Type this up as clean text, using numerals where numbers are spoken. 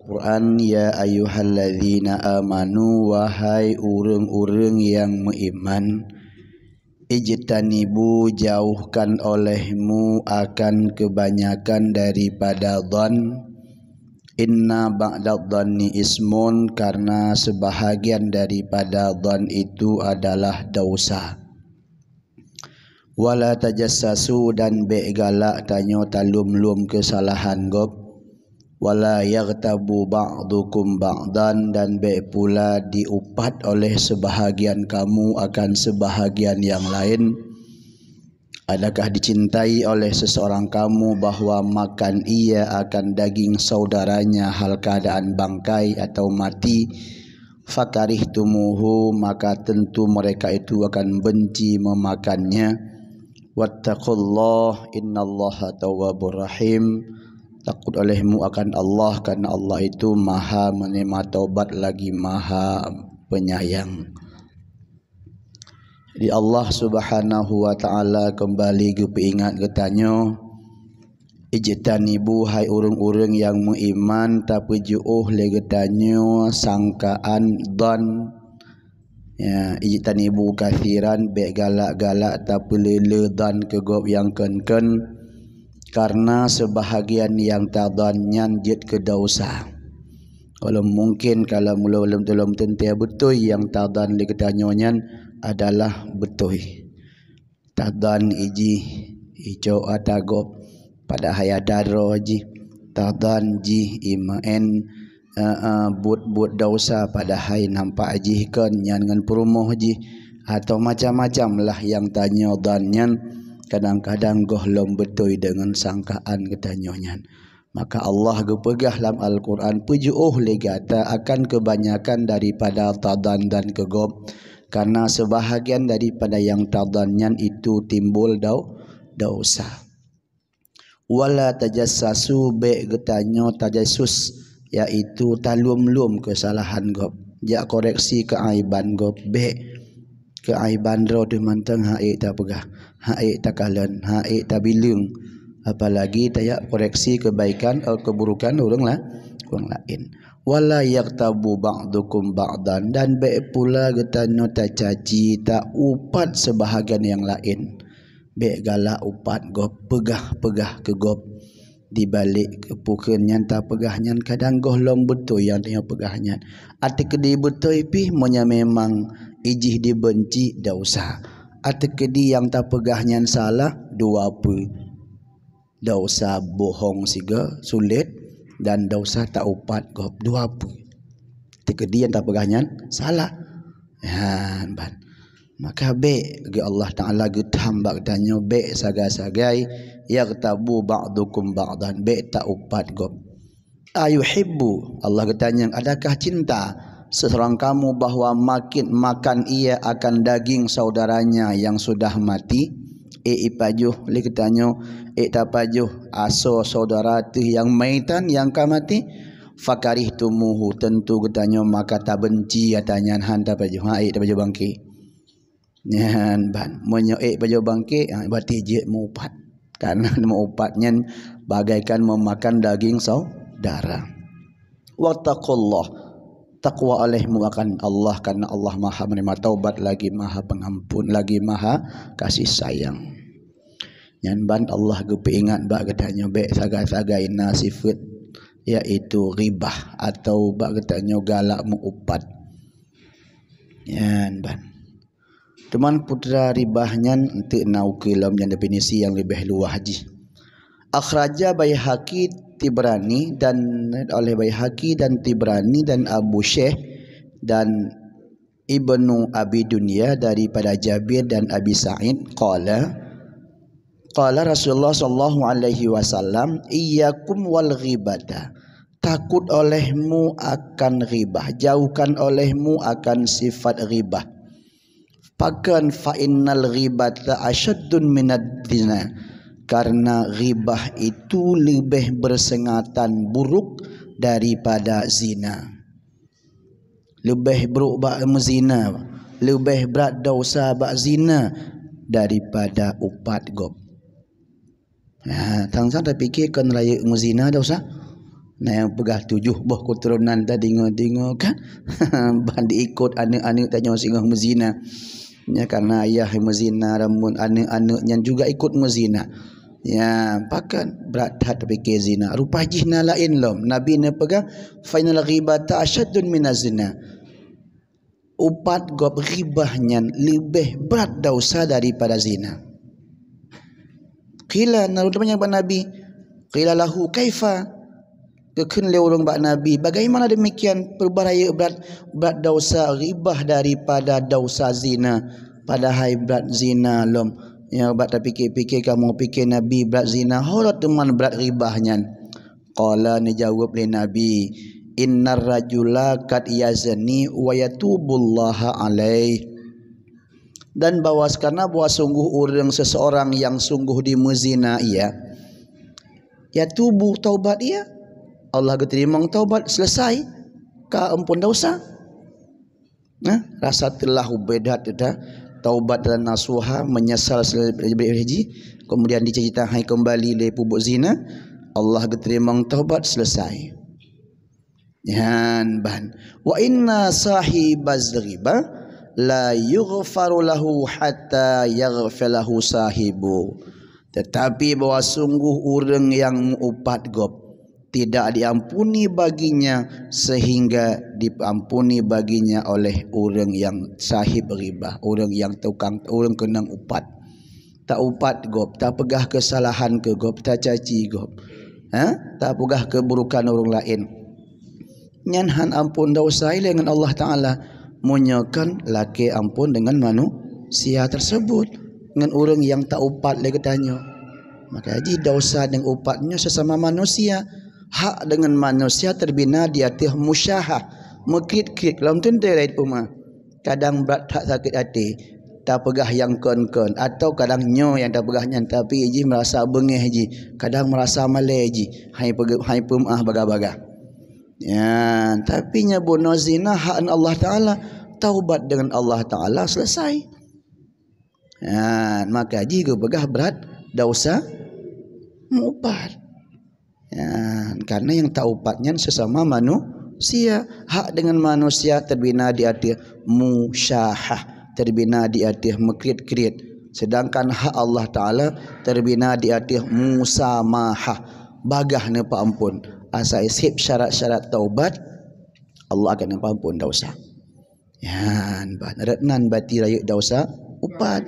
Quran, ya ayyuhalladzina amanu, wahai urang-urang yang beriman, ijtanibu, jauhkan olehmu akan kebanyakan daripada dhan. Inna ba'dad dhanni ismun, karena sebahagian daripada dhan itu adalah dosa. Wala tajassasu, dan be galak tanyo talum-lum kesalahan gop. Wala yaghtabu ba'dukum ba'dan, dan be pula diupat oleh sebahagian kamu akan sebahagian yang lain. Adakah dicintai oleh seseorang kamu bahwa makan ia akan daging saudaranya hal keadaan bangkai atau mati? Fakarihtumuhu, maka tentu mereka itu akan benci memakannya. Wattaqullah, innallaha tawwabur rahim. Takut olehmu akan Allah, karena Allah itu maha menerima taubat lagi maha penyayang. Jadi Allah subhanahu wa ta'ala kembali ke peingat ketanyo, ijtanibu, hai urang-urang yang beriman, tapi juuh le ketanyo sangkaan dhan. Ya, ijtanibu kathiran, be galak-galak tapi lele dhan kegop yang ken-ken. Karena sebahagian yang tadhanyan jid ke dosa. Kalau mungkin kalau belum tentu betul yang tadhan di ketanyonya adalah betul. Tadhan iji ijo atagop pada hayadaro ji. Tadhan ji imaen but dosa pada hay nampak ji kan dengan perumoh ji atau macam-macam lah yang tanyo dhanyan. Kadang-kadang gohlom betul dengan sangkaan ketanyonya. Maka Allah gepegah dalam Al-Quran, pujuh legata akan kebanyakan daripada tadhan dan kegop. Karena sebahagian daripada yang tadhanyan itu timbul dosa. Wala tajassasu, be getanyo tajassus, yaitu talum-lum kesalahan gop. Jak koreksi keaiban gop, be keaiban ro de manteng haik tak pegah, haik tak kalen, haik tak bilung, apalagi tayak koreksi kebaikan atau keburukan orang lain. Wala yaktabu ba'dukum ba'dan, dan be pula getanyo tak caci tak upat sebahagian yang lain. Be galak upat gop, pegah ke gop, di balik kepukennya tak pegahnya, kadang gohlom betul yang tanya pegahnya. Ati kedi betul pi monya memang ijih dibenci dosa. Ati kedi yang tak pegahnya salah dua apa. Dosa bohong siga sulit, dan dosa tak upat gop dua apa. Ati kedi yang tak pegahnya salah. Ya, ban. Maka be ge Allah Taala getambak danyo be saga-sagai yaghtabu ba'dukum ba'dan, be tak upat gop. Ayuhibbu, Allah bertanya, adakah cinta seseorang kamu bahwa makan ia akan daging saudaranya yang sudah mati? Ipajuh li ketanyo tapajuh aso saudara tu yang maitan yang kamati. Fakarihtumuhu, tentu ketanyo maka tak benci katanya han tapajuh tapajuh bangki. Nyan ban monyo pajuh bangki berarti je mau upat. Karena mau upatnya bagaikan memakan daging saudara. Wattaqullah, takwa olehmu akan Allah, karena Allah maha menerima taubat lagi maha pengampun lagi maha kasih sayang. Nyan ban Allah gepeingat bak getanyo be sagai-sagai nasifat, yaitu ribah atau bak getanyo galak mengupat. Nyan ban teman putra ribahnya untuk nau kelam yang definisi yang lebih luas haji. Akhraja Baihaqi Tibrani, dan oleh Baihaqi dan Tibrani dan Abu Syekh dan Ibnu Abi Dunya daripada Jabir dan Abi Sa'id qala Rasulullah sallallahu alaihi wasallam, iyyakum wal ghibata, takut olehmu akan ghibah, jauhkan olehmu akan sifat ghibah. Pakan fa innal ghibata asyaddun minad zina, karena ghibah itu lebih bersengatan buruk daripada zina. Lebih buruk bak zina, lebih berat dosa bak zina daripada upat gop. Tangsa tak fikirkan raya zina dosa. Nah yang pegah 7 buah keturunan tadi dengar kan. Bandi ikut anak-anak tanya singgah mezina. Ya karena ayah mezina, ramun anak-anaknya juga ikut mezina. Ya pakan berat hat fikir zina. Rupa jihna lain lom. Nabi ne pegah final ghibata asyaddun minaz zina. Upat gob ghibahnya lebih berat dosa daripada zina. Qila narudanya kepada Nabi, qila lahu kaifa, kekun le urang bak Nabi, bagaimana demikian perbaraya berat dosa ghibah daripada dosa zina, padahal berat zina lom. Ya bak tak fikir-fikir kamu fikir Nabi berat zina, horat teman berat ghibahnya. Qala ni jawab le Nabi, innar rajula kad yazni wa yatubullaha alaih. Dan bahawa karena bahawa sungguh orang seseorang yang sungguh dimezina ia, ya tubuh taubat ia, Allah terima taubat selesai ka ampun dosa. Nah, rasa telah ubedat dah taubat dan nasuha menyesal selepas haji, kemudian diceritakan kembali le pubuk zina, Allah terima taubat selesai. Yan ban wa inna sahibaz riba la yughfaru lahu hatta yaghfir lahu sahibu. Tetapi bahawa sungguh orang yang upat gop tidak diampuni baginya sehingga diampuni baginya oleh orang yang sahib riba, orang yang tukang, orang kenang upat. Tak upat gop, tak pegah kesalahan ke gop, tak caci gop, tak pegah keburukan orang lain. Nyanhan ampun dosa dengan Allah Ta'ala, munyakan laki ampun dengan manusia tersebut, dengan orang yang tak upat lagi tanya. Maka haji dosa dengan upatnya sesama manusia, hak dengan manusia terbina di atas musyahah, mekit-kit lam tentu lain puma. Kadang berat tak sakit hati, tak pegah yang kon-kon, atau kadang nyo yang tak pegahnya, tapi haji merasa bengih haji, kadang merasa malai haji, hai pumah baga-baga. Ya, tapi nya bunuh zina hak Allah Ta'ala, taubat dengan Allah Ta'ala selesai. Ya, maka jika begah berat dosa upat. Ya, karena yang taupatnya sesama manusia, hak dengan manusia terbina di atas musyahah, terbina di atas mekrit-krit. Sedangkan hak Allah Ta'ala terbina di atas musamahah, bagah ne paampun. Asal isip syarat-syarat taubat, Allah akan ampun dosa. Ya, retnan bati rayuk dosa upat.